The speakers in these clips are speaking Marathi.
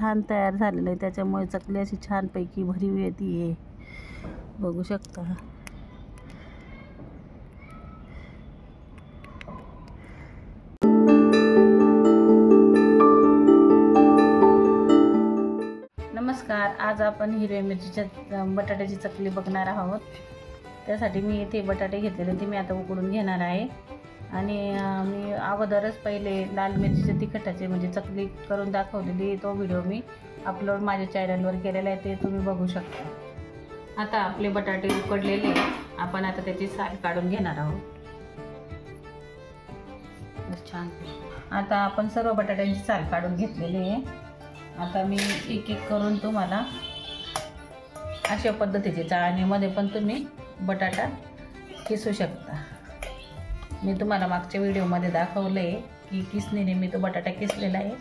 छान तयार झालेलं आहे, त्याच्यामुळे चकली अशी छानपैकी भरीव येते, बघू शकता। नमस्कार, आज आपण हिरव्या मिरचीच्या बटाट्याची चकली बघणार आहोत। त्यासाठी मी इथे बटाटे घेतलेले ते मी आता उकडून घेणार आहे आणि मी अगोदरच पहिले लाल मिरचीचे तिखटाचे म्हणजे चकली करून दाखवलेली, तो व्हिडिओ मी अपलोड माझ्या चॅनलवर केलेला आहे, ते तुम्ही बघू शकता। आता आपले बटाटे उकडलेले, आपण आता त्याची साल काढून घेणार आहोत। छान, आता आपण सर्व बटाट्यांची साल काढून घेतलेली आहे। आता मी एक एक करून तुम्हाला अशा पद्धतीचे चाळणीमध्ये पण तुम्ही बटाटा किसू शकता। मी तुम्हाला मागच्या व्हिडिओमध्ये दाखवले की किसणीने मी तो बटाटा किसलेला आहे।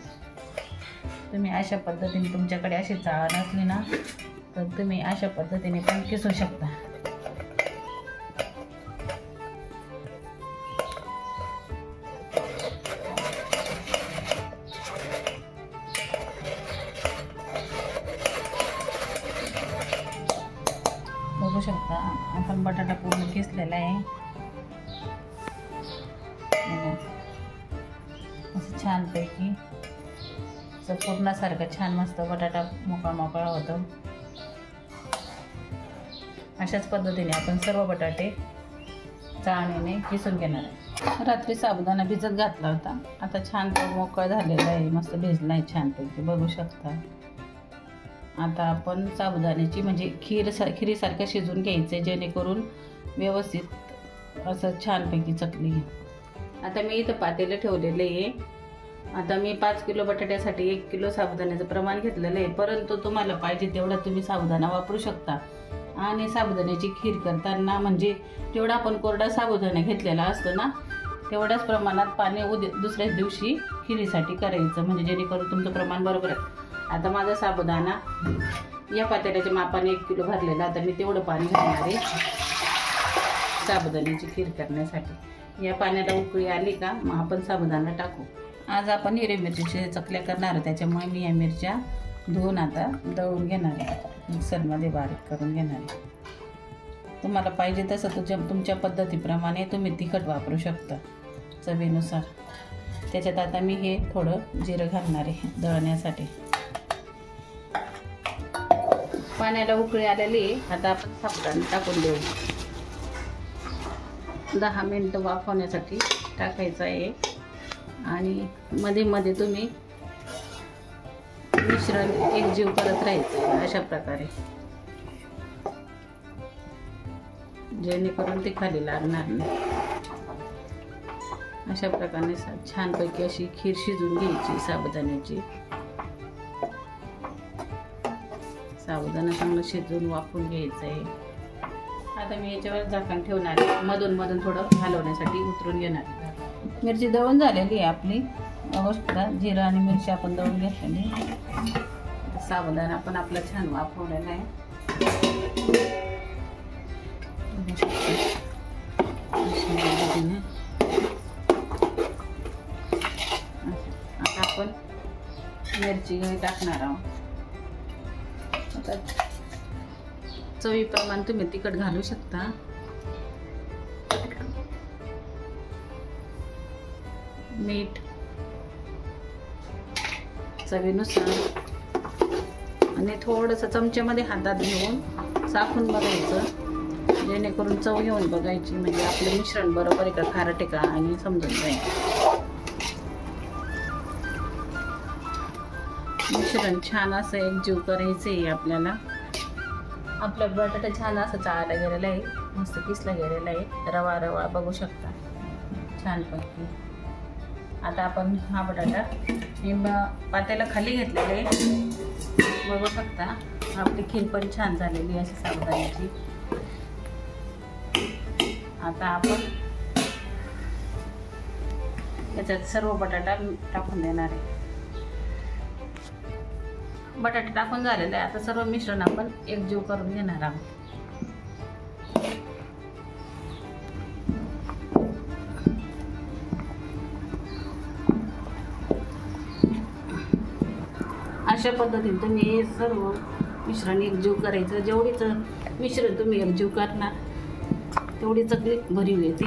तुम्ही अशा पद्धतीने, तुमच्याकडे अशी चाळण असली ना तर तुम्ही अशा पद्धतीने पण किसू शकता। बघू शकता आपण बटाटा पूर्ण किसलेला आहे, असं छानपैकी पूर्णासारखं छान मस्त बटाटा मोकळा मोकळा होतो। अशाच पद्धतीने आपण सर्व बटाटे चाळणीने किसून घेणार आहे। रात्री साबुदाणा भिजत घातला होता, आता छान तो मोकळा झालेला आहे, मस्त भिजला आहे छानपैकी, बघू शकता। आता आपण साबुदाण्याची म्हणजे खिरीसारखं शिजून घ्यायचं, जेणेकरून व्यवस्थित असं छानपैकी चकली। आता मी इथं पातेलं ठेवलेलं आहे। आता मी 5 किलो बटाट्यासाठी 1 किलो साबुदाण्याचं प्रमाण घेतलेलं आहे, परंतु तुम्हाला पाहिजे तेवढा तुम्ही साबुदाणा वापरू शकता। आणि साबुदाण्याची खीर करताना म्हणजे जेवढा आपण कोरडा साबुदाणा घेतलेला असतो ना तेवढ्याच प्रमाणात पाणी दुसऱ्याच दिवशी खिरीसाठी करायचं, म्हणजे जेणेकरून तुमचं प्रमाण बरोबर आहे। आता माझा साबुदाणा या पातेल्याच्या मापाने 1 किलो भरलेला, आता मी तेवढं पाणी घालणार आहे साबुदाण्याची खीर करण्यासाठी। या पाण्याला उकळी आली का मग आपण साबुदाणा टाकू। आज आपण हिरव्या मिरचीच्या चकल्या करणार, त्याच्यामुळे मी या मिरच्या धुवून आता दळून घेणार आहे, मिक्सरमध्ये बारीक करून घेणार आहे। तुम्हाला पाहिजे तसं तुमच्या पद्धतीप्रमाणे तुम्ही तिखट वापरू शकता चवीनुसार। त्याच्यात आता मी हे थोडं जिरं घालणार आहे दळण्यासाठी। पाण्याला उकळी आलेली, आता आपण साबुदाणा टाकून देऊ। 10 मिनिटं वाफवण्यासाठी टाकायचं आहे आणि मध्ये मध्ये तुम्ही मिश्रण एकजीव करत राहायचं अशा प्रकारे, जेणेकरून ते खाली लागणार नाही। अशा प्रकारे छानपैकी अशी खीर शिजून घ्यायची साबुदाण्याची। साबुदाणा चांगलं शिजून वाफून घ्यायचं आहे। आता मी याच्यावर झाकण ठेवणार आहे, मधून मधून थोडं हलवण्यासाठी उतरून घेणार आहे। मिरची दळून झालेली आहे आपली, अवस्था जिरं आणि मिरची आपण दळून घेतलेली। साबुदाणा पण आपला छान वाफवलेला आहे। आता आपण मिरची टाकणार आहोत। आता चवीप्रमाणे तुम्ही तिखट घालू शकता। मीठ चवीनुसार आणि थोडंसं चमच्यामध्ये हातात घेऊन चाखून बघायचं, जेणेकरून चव घेऊन बघायची, म्हणजे आपलं मिश्रण बरोबर आहे का खारट आहे का आणि समजून जाईल। मिश्रण छान असं एकजीव करायचं आहे आपल्याला। आपला बटाटा छान असं चाळला गेलेला आहे, मस्त किसला गेलेला आहे, रवा रवा बघू शकता छानपैकी। आता आपण हा बटाटा मी पातेला खाली घेतलेला आहे, बघू शकता। आपली खीर पण छान झालेली अशी साबुदाण्याची। आता आपण याच्यात सर्व बटाटा टाकून देणार आहे। बटाटे टाकून झालेले आहे, आता सर्व मिश्रण आपण एकजीव करून घेणार आहोत। अशा पद्धतीने तुम्ही हे सर्व मिश्रण एकजीव करायचं. जेवढीच मिश्रण तुम्ही एकजीव करणार तेवढी चकली भरीव येते.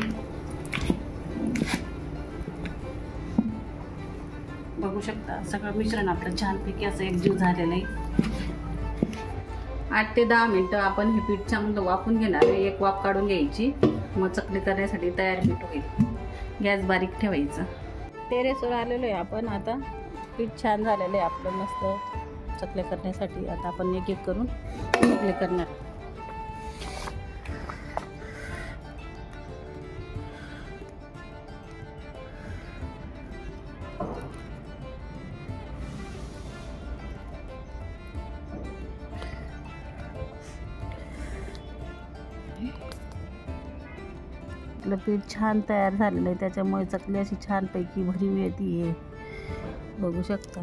बघू शकता सगळं मिश्रण आपलं छानपैकी असं एकजीव झालेलं आहे. 8 ते 10 मिनटं आपण हे पीठ चांगलं वाफून घेणार आहे. एक वाफ काढून घ्यायची, मग चकली करण्यासाठी तयार पीठ होईल. गॅस बारीक ठेवायचं. टेरेसवर आलेलो आहे आपण. आता पीठ छान झालेलं आहे आपलं मस्त चकल्या करण्यासाठी. आता आपण एक एक करून चकली करणार. आपलं पीठ छान तयार झालेलं आहे, त्याच्यामुळे चकली अशी छानपैकी भरीव येते. बघू शकता.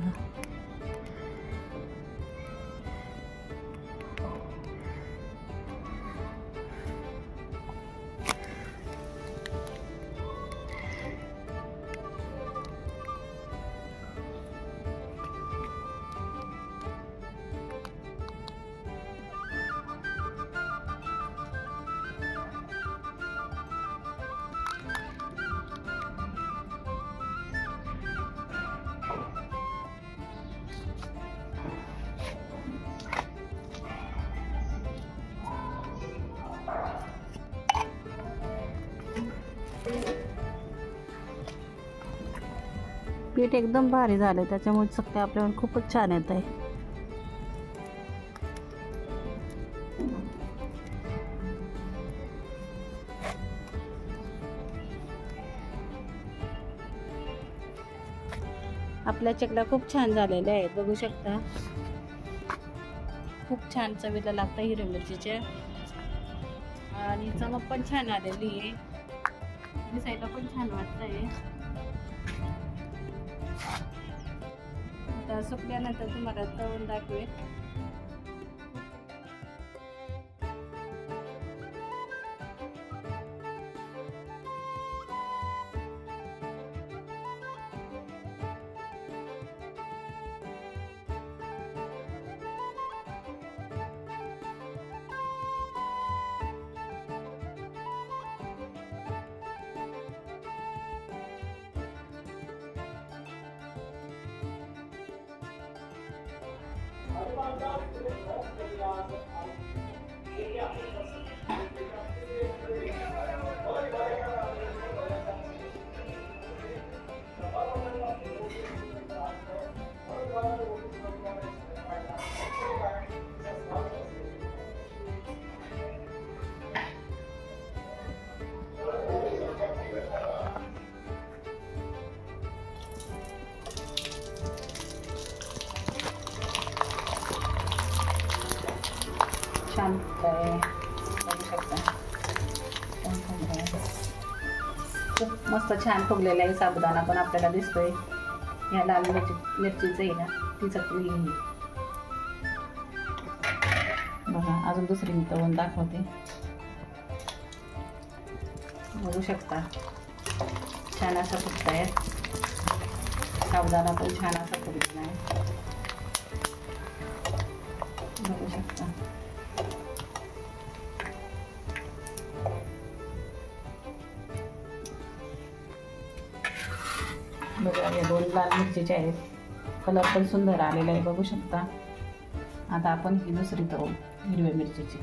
पीठ एकदम भारी झालं, त्याच्यामुळे चकल्या आपल्याला खूपच छान येत आहे. आपल्या चकल्या खूप छान झालेल्या आहेत. बघू शकता. खूप छान चवीला लागतं हिरवी मिरचीचे आणि चमक पण छान आलेली आहे. दिसायला पण छान वाटतंय. आता सुकल्यानंतर तुम्हाला तळून दाखवेल. छान बघू शकता. खूप मस्त छान फुगलेला आहे. साबुदाणा पण आपल्याला दिसतोय. या लाल मिरचीचं आहे ना, ती चकली बघा. अजून दुसरी मी तळून दाखवते. बघू शकता छान असं फुगताय. साबुदाणा पण छान असा फुगलेला आहे. बघू शकता. बघा या 2 लाल मिरचीचे आहेत. कलर पण सुंदर आलेला आहे. बघू शकता. आता आपण ही दुसरी तळू हिरव्या मिरचीची.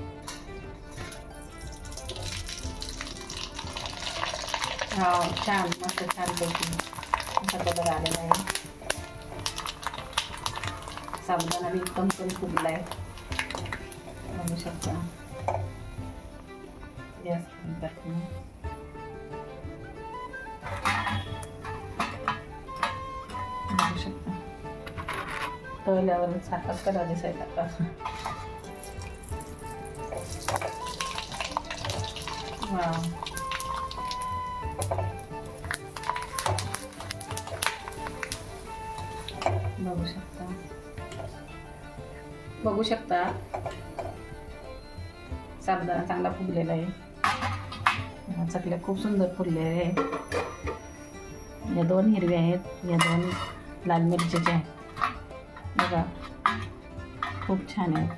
हा छान मस्त छानपैकी असा कलर आलेला आहे. साबुदाणा बी एकदम पण फुगला आहे. बघू शकता. गॅस टाकून बघू शकता. तळल्यावर साखर कलर दिसायला लागला. वाव. बघू शकता. बघू शकता साबुदाणा चांगला फुगलेला आहे. चकल्या खूप सुंदर फुगलेल्या आहेत. या 2 हिरव्या आहेत, या 2 लाल मिरचीच्या आहेत. बघा खूप छान आहे.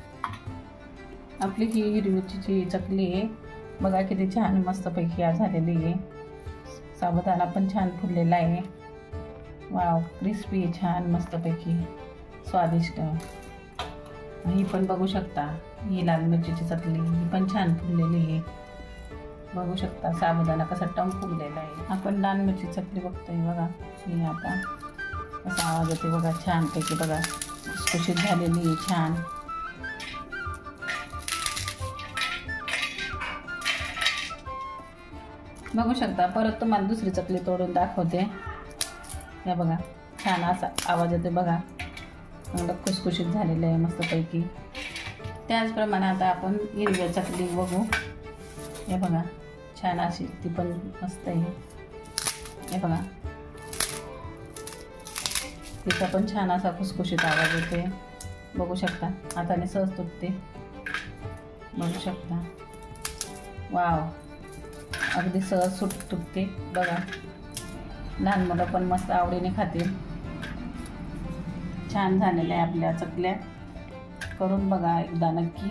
आपली ही हिरवीची चकली आहे बघा, किती छान मस्तपैकी आज झालेली आहे. साबुदाणा पण छान फुललेला आहे. वाव, क्रिस्पी छान मस्तपैकी स्वादिष्ट. ही पण बघू शकता, ही लाल मिरचीची चकली ही पण छान फुललेली आहे. बघू शकता साबुदाणा कसा टम फुललेला आहे. आपण लाल मिरची चकली बघतोय बघा. ही आता कसा आवाज येते बघा, छानपैकी बघा खुसखुशीत झालेली आहे छान. बघू शकता. परत तुम्हाला दुसरी चकली तोडून दाखवते. हे बघा छान असा आवाज येते बघा, चांगलं खुसखुशीत झालेलं आहे मस्तपैकी. त्याचप्रमाणे आता आपण हिरव्या चकली बघू. हे बघा छान अशी ती पण मस्त आहे. हे बघा तिचा पण छान असा खुसखुशीत आवाज येते. बघू शकता हाताने सहज तुटते. बघू शकता. वाव, अगदी सहज तुटते बघा. लहान मुलं पण मस्त आवडीने खातील. छान झालेल्या आहे आपल्या चकल्या. करून बघा एकदा नक्की.